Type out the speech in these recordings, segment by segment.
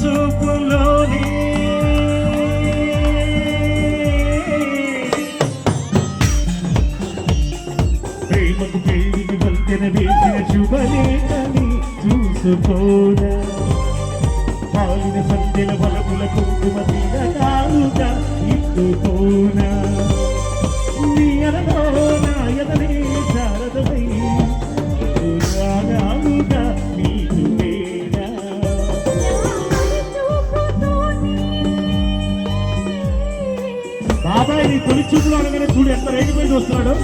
చూపులోని ప్రేమకు పెళ్లికి వంతెన వేసిన శుభలేఖని చూసుకోనా పాలిన సంధ్యల వలపుల కుంకుమ తీరగాలుగా ఇట్టుకోనా నీ అనలోనా ఎదనే శారదమై రాగాలుగా నీకు వేడా బాబాయ్ నీ తొలి చూపులో అనగానే చూడు ఎంత రేగిపోయి చూస్తున్నాడు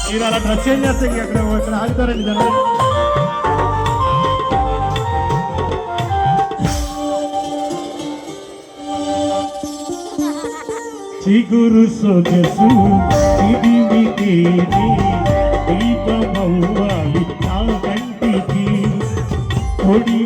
మీరు అలా డ్రెస్ చేంజ్ చేస్తే ఇక్కడ ఆగుతారండి జనాలు చిగురు సొగసు ఇది వికేది దీపమవ్వాలి నా కంటికి కొడి